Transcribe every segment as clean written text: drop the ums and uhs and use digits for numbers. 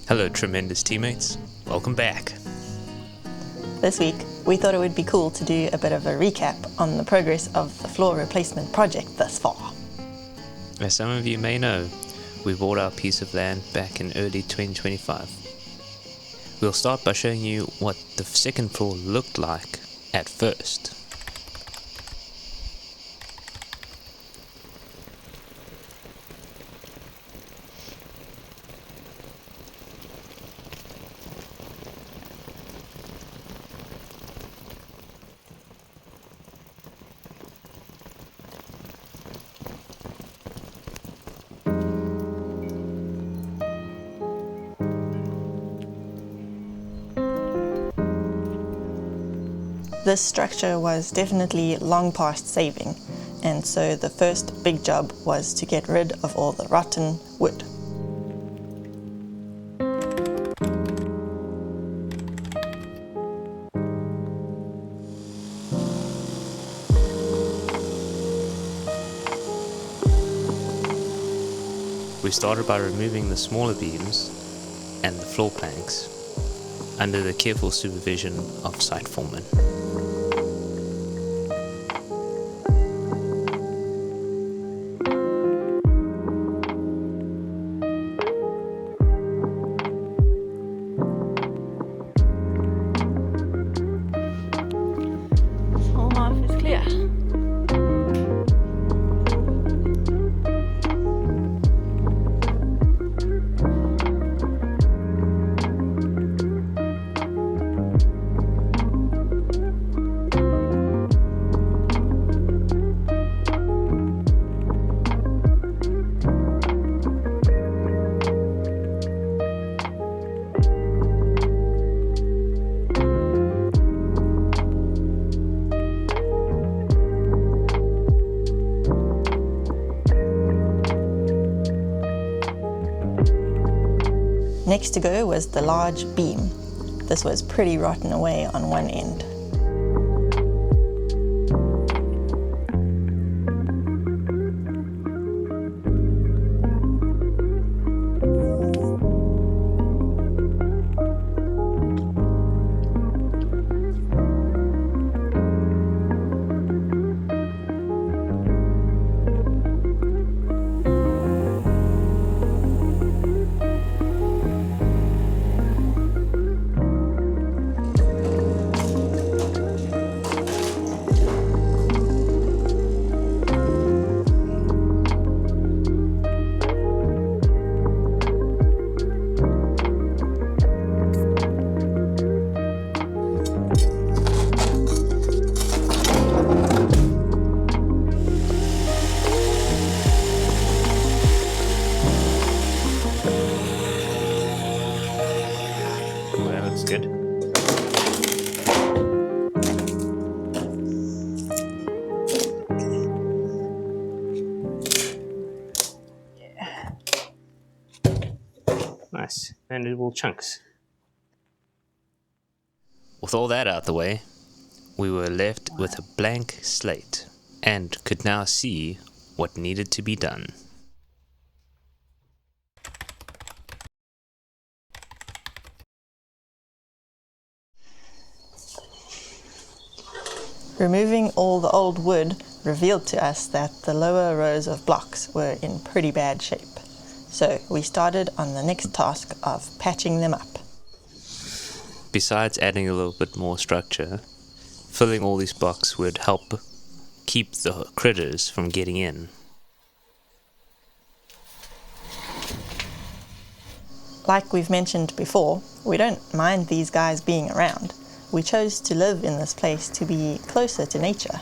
Hello tremendous teammates, welcome back. This week, we thought it would be cool to do a bit of a recap on the progress of the floor replacement project thus far. As some of you may know, we bought our piece of land back in early 2025. We'll start by showing you what the second floor looked like at first. This structure was definitely long past saving, and so the first big job was to get rid of all the rotten wood. We started by removing the smaller beams and the floor planks under the careful supervision of site foremen. All half is clear. Next to go was the large beam. This was pretty rotten away on one end. Good. Yeah. Nice, manageable chunks. With all that out the way, we were left with a blank slate and could now see what needed to be done. Removing all the old wood revealed to us that the lower rows of blocks were in pretty bad shape. So we started on the next task of patching them up. Besides adding a little bit more structure, filling all these blocks would help keep the critters from getting in. Like we've mentioned before, we don't mind these guys being around. We chose to live in this place to be closer to nature.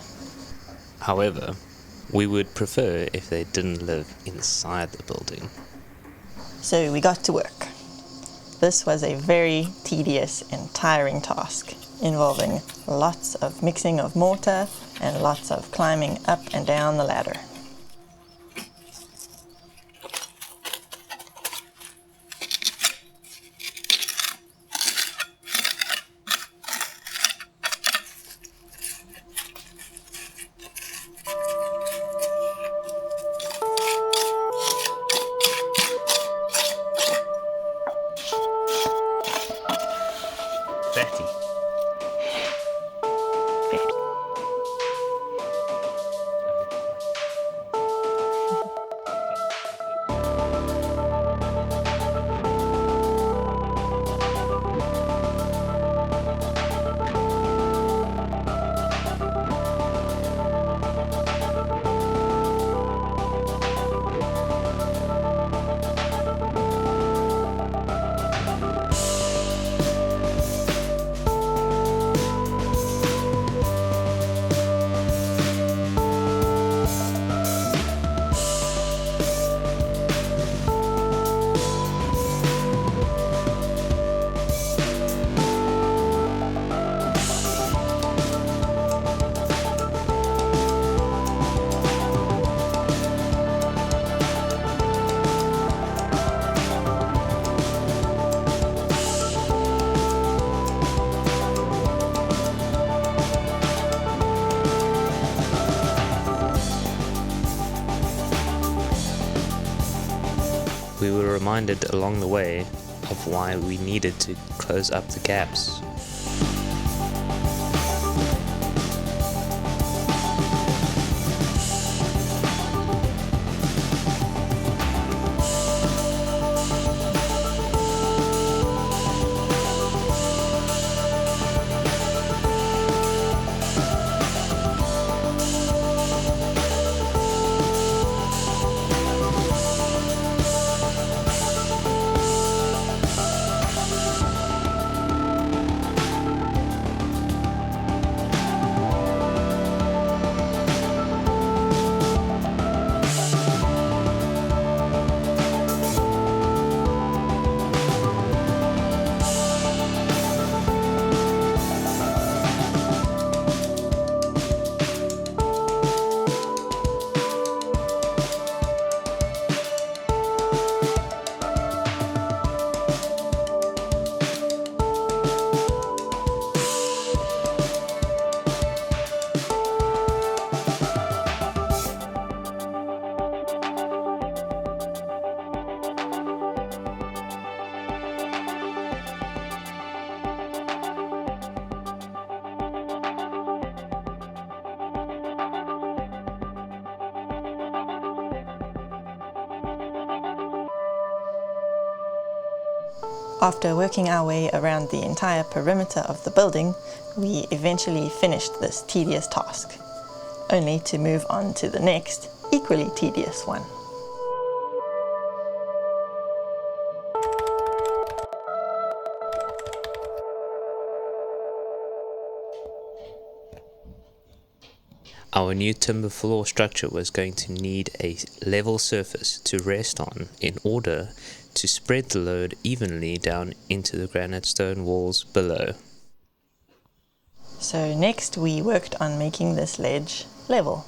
However, we would prefer if they didn't live inside the building. So we got to work. This was a very tedious and tiring task, involving lots of mixing of mortar and lots of climbing up and down the ladder. reminded along the way of why we needed to close up the gaps. After working our way around the entire perimeter of the building, we eventually finished this tedious task, only to move on to the next, equally tedious one. Our new timber floor structure was going to need a level surface to rest on in order to spread the load evenly down into the granite stone walls below. So next we worked on making this ledge level.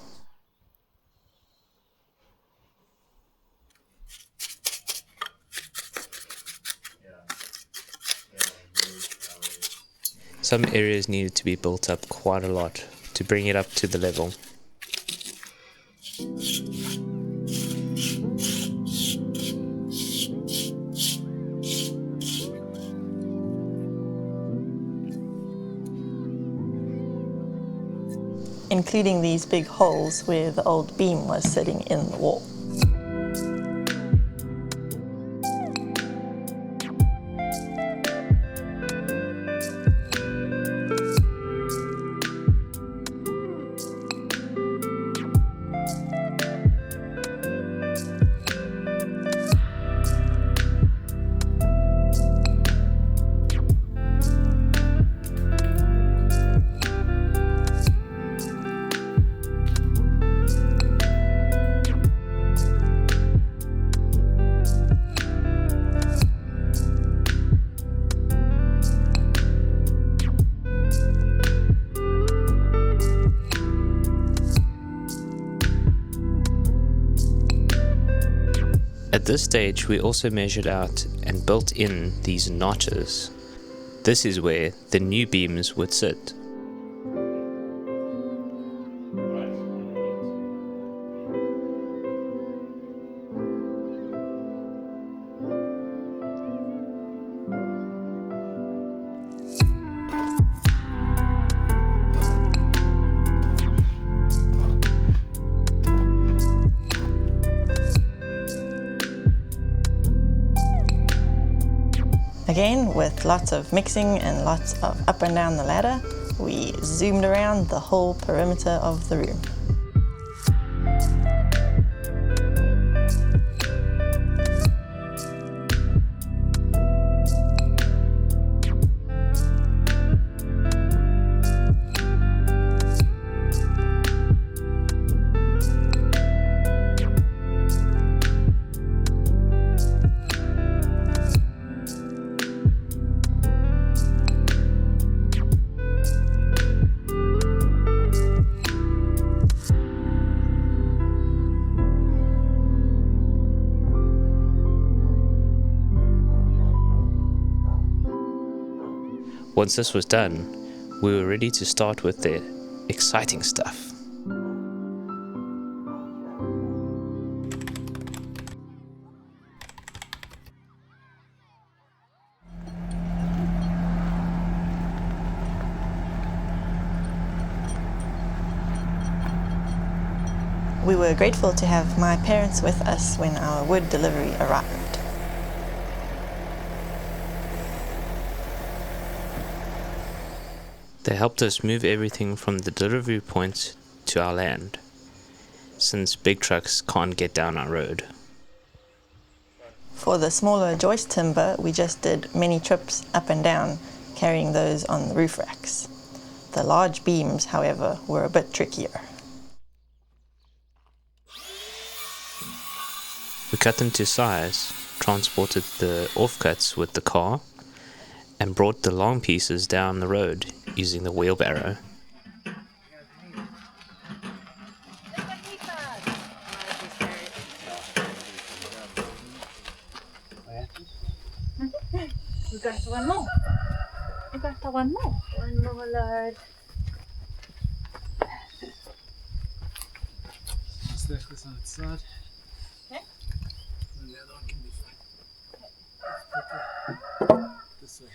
Some areas needed to be built up quite a lot to bring it up to the level. Including these big holes where the old beam was sitting in the wall. At this stage, we also measured out and built in these notches. This is where the new beams would sit. Again, with lots of mixing and lots of up and down the ladder, we zoomed around the whole perimeter of the room. Once this was done, we were ready to start with the exciting stuff. We were grateful to have my parents with us when our wood delivery arrived. They helped us move everything from the delivery point to our land, since big trucks can't get down our road. For the smaller joist timber, we just did many trips up and down, carrying those on the roof racks. The large beams, however, were a bit trickier. We cut them to size, transported the offcuts with the car, and brought the long pieces down the road using the wheelbarrow. We got one more. We got one more. One more, Lord. Just left this on its side. Okay. And the other one can be fine. This way.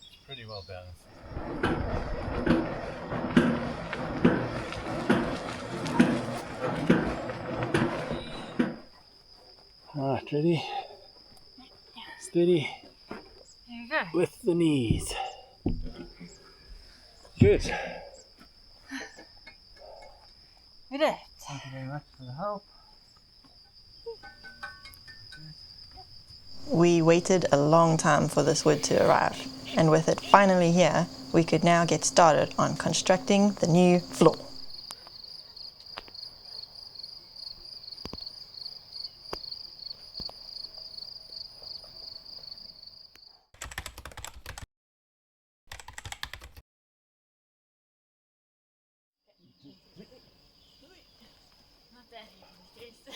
It's pretty well balanced. Alright, ready? Steady. There you go. With the knees. Good. We did it. Thank you very much for the help. We waited a long time for this wood to arrive, and with it finally here, we could now get started on constructing the new floor.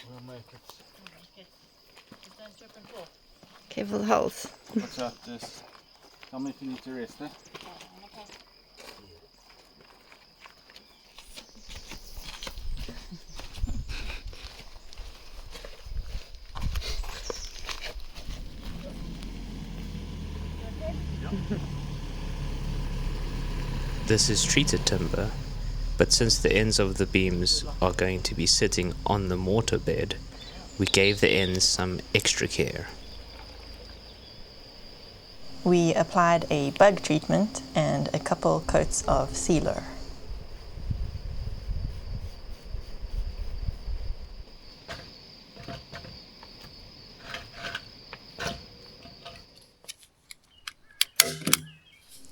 We'll make it. Careful health. Watch out, just tell me if you need to rest, eh? This is treated timber, but since the ends of the beams are going to be sitting on the mortar bed, we gave the ends some extra care. We applied a bug treatment and a couple coats of sealer.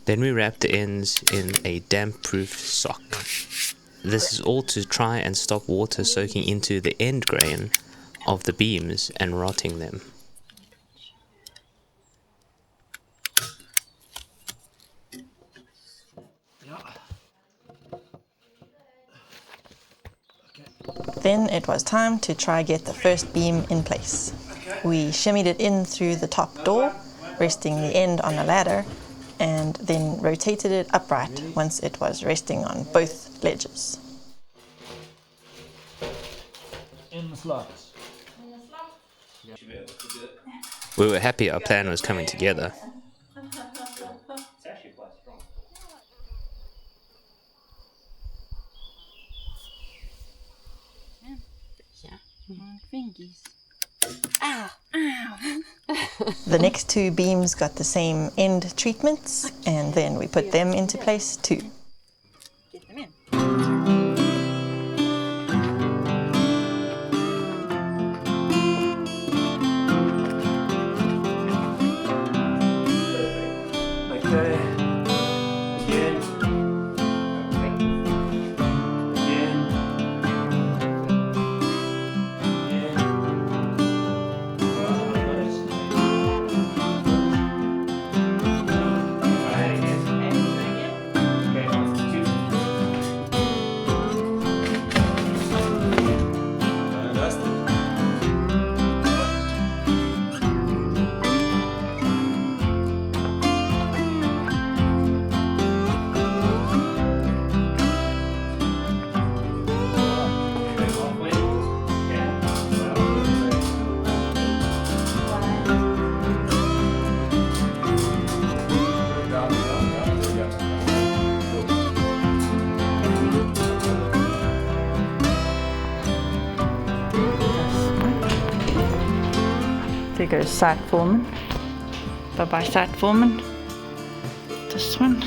Then we wrapped the ends in a damp-proof sock. This is all to try and stop water soaking into the end grain of the beams and rotting them. Then it was time to try get the first beam in place. We shimmied it in through the top door, resting the end on a ladder, and then rotated it upright once it was resting on both ledges. In the slots. We were happy our plan was coming together. Fingies. Ow! Ow! The next two beams got the same end treatments, and then we put them into place too. Get them in. Okay. Again. Again. Again. There goes site foreman. Bye bye site foreman. This one.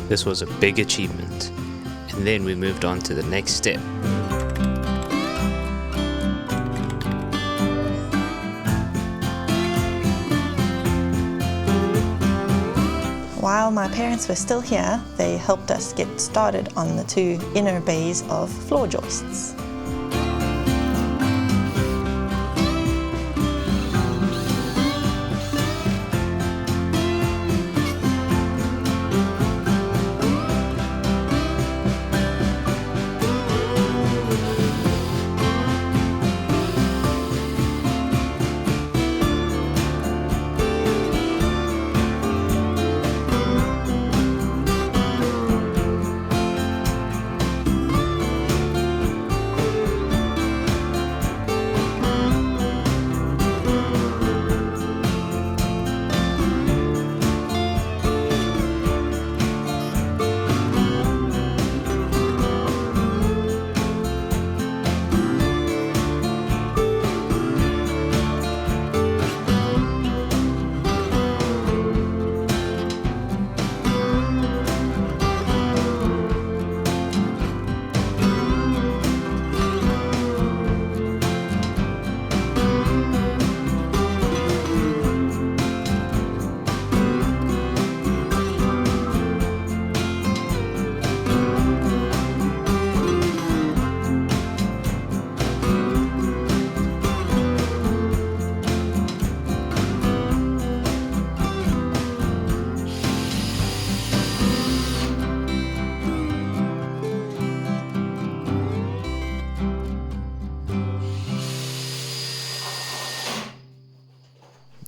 This was a big achievement, and then we moved on to the next step. While my parents were still here, they helped us get started on the 2 inner bays of floor joists.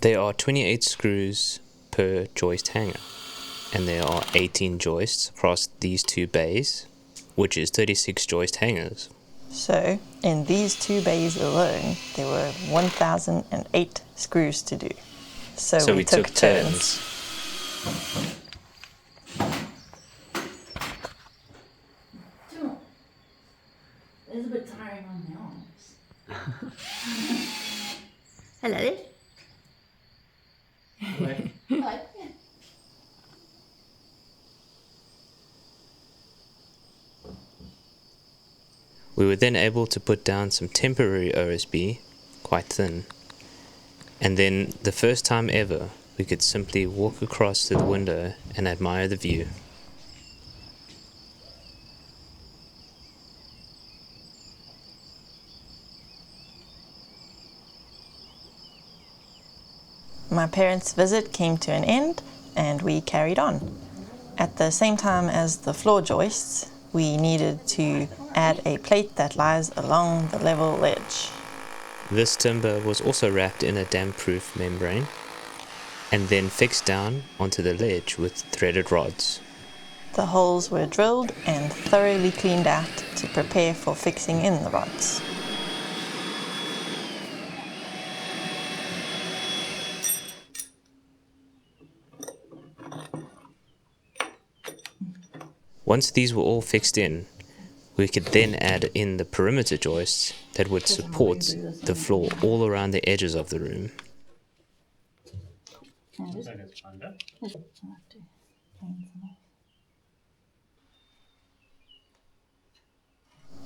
There are 28 screws per joist hanger, and there are 18 joists across these 2 bays, which is 36 joist hangers. So, in these 2 bays alone, there were 1,008 screws to do. So we took turns. It's a bit tiring on the arms. Hello. Hello. We were then able to put down some temporary OSB, quite thin, and then the first time ever we could simply walk across to the window and admire the view. My parents' visit came to an end and we carried on. At the same time as the floor joists, we needed to add a plate that lies along the level ledge. This timber was also wrapped in a damp-proof membrane and then fixed down onto the ledge with threaded rods. The holes were drilled and thoroughly cleaned out to prepare for fixing in the rods. Once these were all fixed in, we could then add in the perimeter joists that would support the floor all around the edges of the room.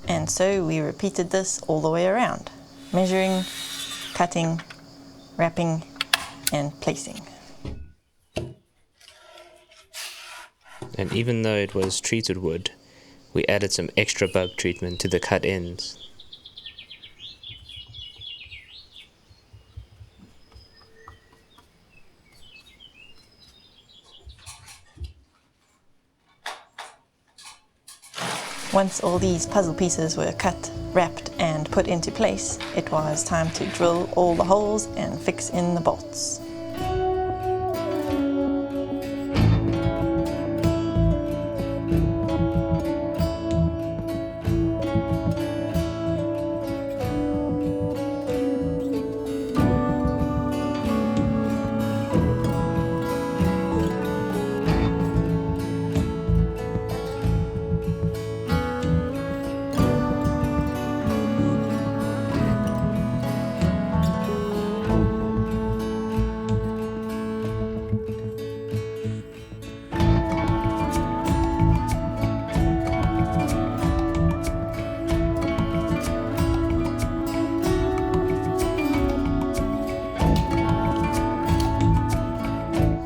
And so we repeated this all the way around, measuring, cutting, wrapping, and placing. And even though it was treated wood, we added some extra bug treatment to the cut ends. Once all these puzzle pieces were cut, wrapped and put into place, it was time to drill all the holes and fix in the bolts.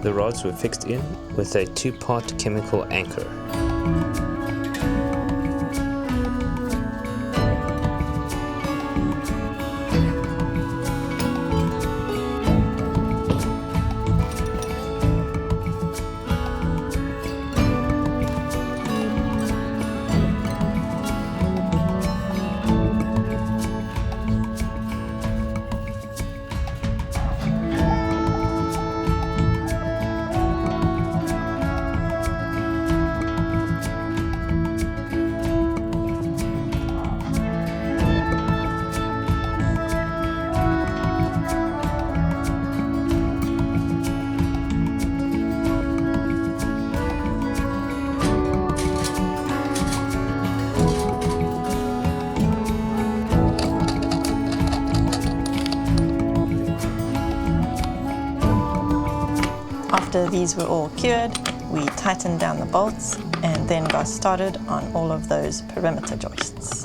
The rods were fixed in with a 2-part chemical anchor. After these were all cured, we tightened down the bolts and then got started on all of those perimeter joists.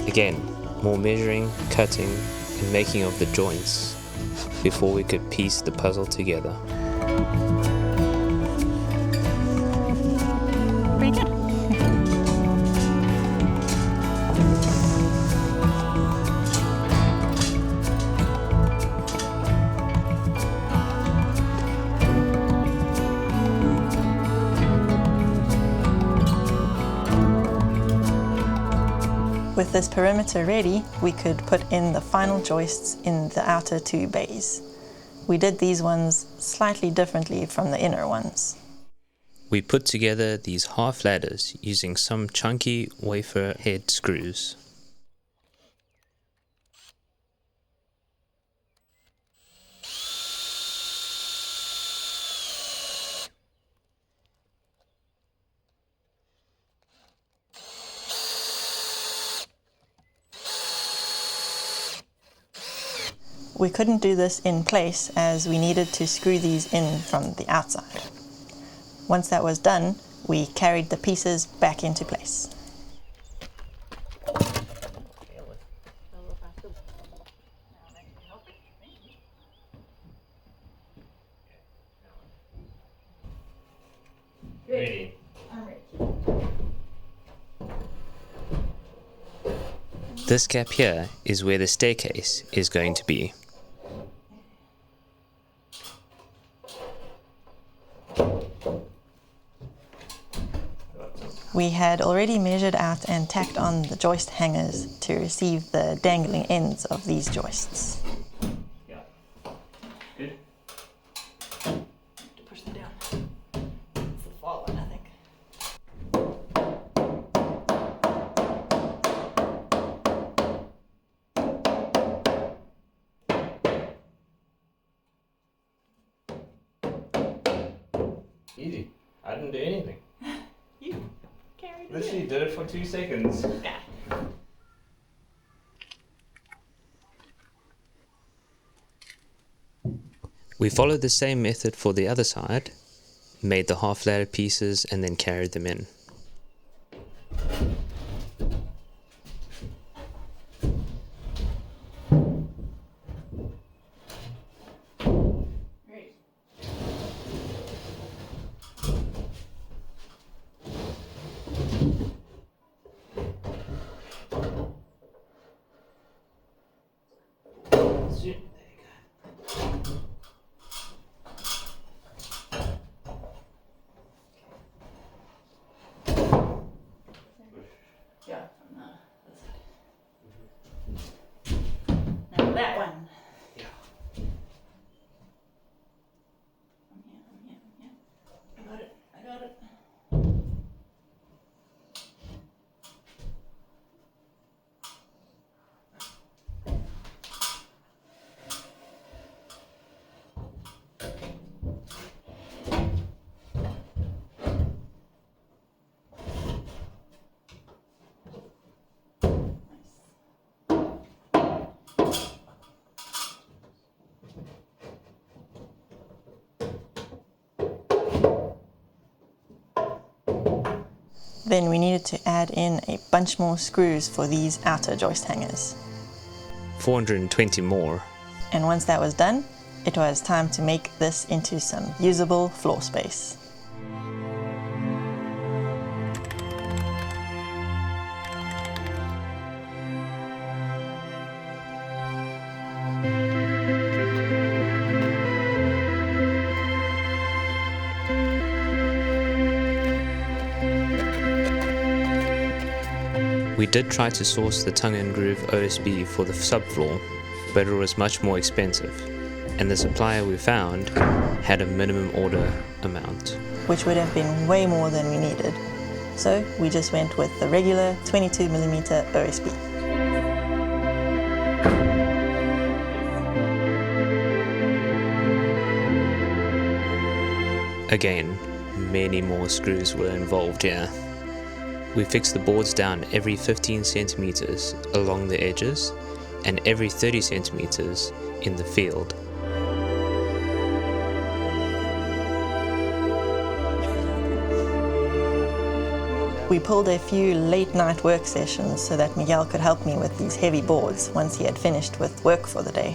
Again, more measuring, cutting, and making of the joints before we could piece the puzzle together. Pretty good. With this perimeter ready, we could put in the final joists in the outer 2 bays. We did these ones slightly differently from the inner ones. We put together these half ladders using some chunky wafer head screws. We couldn't do this in place as we needed to screw these in from the outside. Once that was done, we carried the pieces back into place. Ready? This gap here is where the staircase is going to be. We had already measured out and tacked on the joist hangers to receive the dangling ends of these joists. Yeah. Good. To push them down. It's the fall one, I think. Easy. I didn't do anything. You carried Literally did it for 2 seconds. Yeah. We followed the same method for the other side, made the half ladder pieces and then carried them in. Great. you. Yeah, from that side. Now that one. Yeah. Yeah. I got it. Then we needed to add in a bunch more screws for these outer joist hangers. 420 more. And once that was done, it was time to make this into some usable floor space. We did try to source the tongue and groove OSB for the subfloor, but it was much more expensive, and the supplier we found had a minimum order amount. Which would have been way more than we needed. So we just went with the regular 22mm OSB. Again, many more screws were involved here. We fixed the boards down every 15 centimeters along the edges and every 30 centimeters in the field. We pulled a few late night work sessions so that Miguel could help me with these heavy boards once he had finished with work for the day.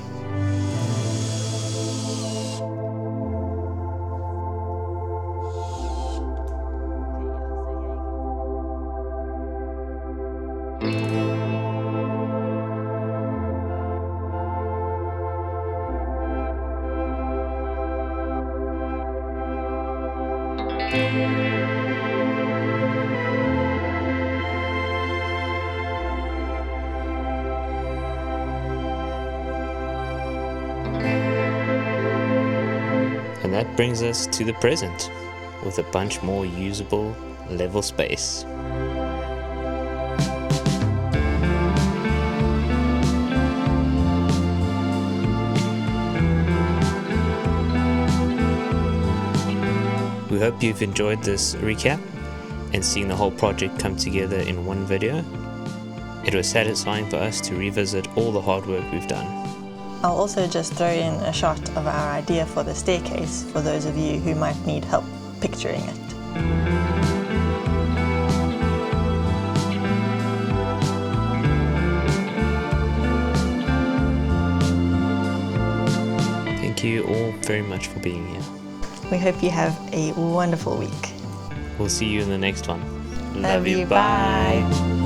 And that brings us to the present, with a bunch more usable level space. We hope you've enjoyed this recap and seen the whole project come together in one video. It was satisfying for us to revisit all the hard work we've done. I'll also just throw in a shot of our idea for the staircase for those of you who might need help picturing it. Thank you all very much for being here. We hope you have a wonderful week. We'll see you in the next one. Love you, bye.